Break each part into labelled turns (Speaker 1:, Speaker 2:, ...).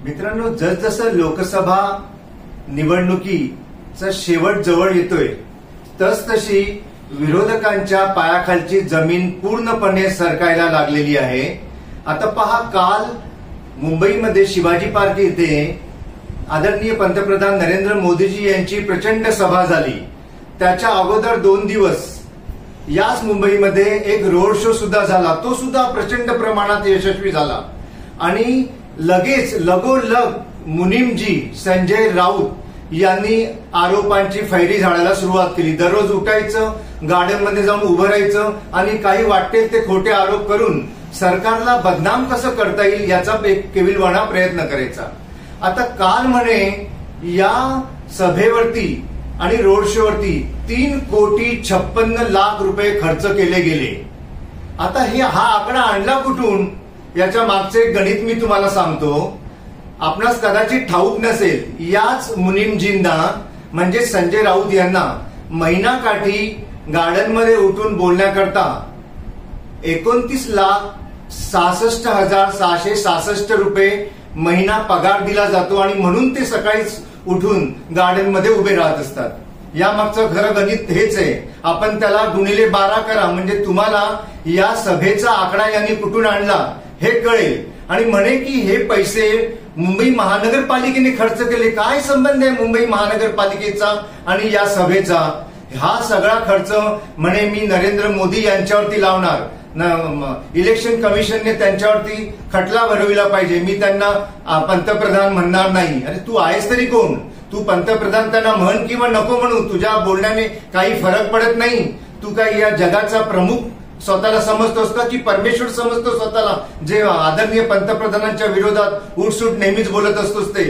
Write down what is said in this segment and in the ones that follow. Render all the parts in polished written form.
Speaker 1: मित्रांनो, जसजसं लोकसभा निवडणुकीचा शेवट जवळ येतोय तसतशी विरोधकांच्या पायाखालची जमीन पूर्णपणे सरकायला लागलेली आहे। आता पहा, काल मुंबईमध्ये शिवाजी पार्क येथे आदरणीय पंतप्रधान नरेंद्र मोदीजी यांची प्रचंड सभा झाली। त्याच्या अगोदर 2 दिवस याच मुंबईमध्ये एक रोड शो सुद्धा झाला, तो सुद्धा प्रचंड प्रमाणात यशस्वी झाला। आणि लगेच लगोलग मुनीमजी संजय राऊत यांनी आरोपांची फैरी झाडायला सुरुवात केली। दररोज उठायचं, गार्डनमध्ये जाऊन उभं राहायचं आणि काही वाटेल ते खोटे आरोप करून सरकारला बदनाम कसं करता येईल याचा एक केविलवाणा प्रयत्न करायचा। आता काल म्हणे या सभेवरती आणि रोड शोवरती 3,56,00,000 रुपये खर्च केले गेले। आता हा आकडा आणला कुठून याच्या मागचे एक गणित मी तुम्हाला सांगतो। आपणास कदाचित ठाऊक नसेल, याच मुनीमजींना म्हणजे संजय राऊत यांना महिनाकाठी गार्डनमध्ये उठून बोलण्याकरता 29,66,666 रुपये महिना पगार दिला जातो आणि म्हणून ते सकाळीच उठून गार्डनमध्ये उभे राहत असतात। या मागचं खरं गणित हेच आहे। आपण त्याला गुणिले 12 करा म्हणजे तुम्हाला या सभेचा आकडा यांनी कुठून आणला हे कळेल। आणि म्हणे की हे पैसे मुंबई महानगरपालिकेने खर्च केले। काय संबंध आहे मुंबई महानगरपालिकेचा आणि या सभेचा? हा सगळा खर्च म्हणे मी नरेंद्र मोदी यांच्यावरती लावणार, इलेक्शन कमिशनने त्यांच्यावरती खटला भरविला पाहिजे, मी त्यांना पंतप्रधान म्हणणार नाही। अरे तू आहेस तरी कोण? तू पंतप्रधान त्यांना म्हण किंवा नको म्हणू, तुझ्या बोलण्याने काही फरक पडत नाही। तू काय या जगाचा प्रमुख स्वतःला समजतोस का की परमेश्वर समजतो स्वतःला, जे आदरणीय पंतप्रधानांच्या विरोधात उठसूट नेहमीच बोलत असतोस ते?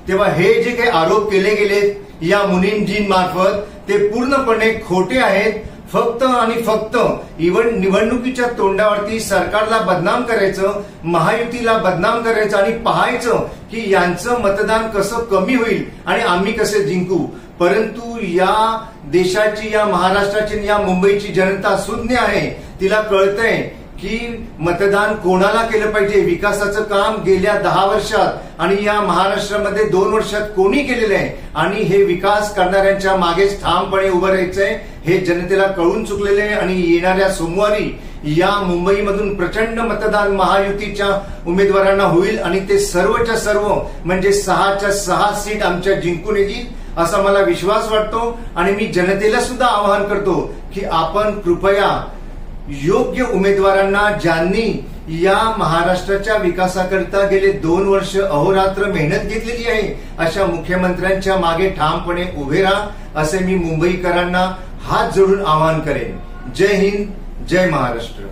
Speaker 1: तेव्हा हे जे काही आरोप केले गेले या मुनीमजींमार्फत ते पूर्णपणे खोटे आहेत। फक्त आणि फक्त निवडणुकीच्या तोंडावरती सरकारला बदनाम करायचं, महायुतीला बदनाम करायचं आणि पाहायचं की यांचं मतदान कसं कमी होईल आणि आम्ही कसे जिंकू। परंतु या देशाची, या महाराष्ट्राची, या मुंबईची जनता शून्य आहे। तिला कळतंय की मतदान कोणाला केलं पाहिजे। विकासाचं काम गेल्या 10 वर्षात आणि या महाराष्ट्रामध्ये 2 वर्षात कोणी केलेलं आहे आणि हे विकास करणाऱ्यांच्या मागेच ठामपणे उभं राहायचंय हे जनतेला कळून चुकलेले आहे। आणि येणाऱ्या सोमवारी या मुंबईमधून प्रचंड मतदान महायुतीच्या उमेदवारांना होईल आणि ते सर्वच्या सर्व म्हणजे 6च्या 6 सीट आमच्या जिंकून येतील असा मला विश्वास वाटतो। आणि मी जनतेला सुद्धा आवाहन करतो की आपण कृपया योग्य उमेदवारांना, ज्यांनी या महाराष्ट्राच्या विकासाकरिता गेले 2 वर्ष अहोरात्र मेहनत घेतलेली आहे, अशा मुख्यमंत्र्यांच्या मागे ठामपणे उभे राहा असे मी मुंबईकरांना हात जोडून आवाहन करेन। जय हिंद, जय महाराष्ट्र।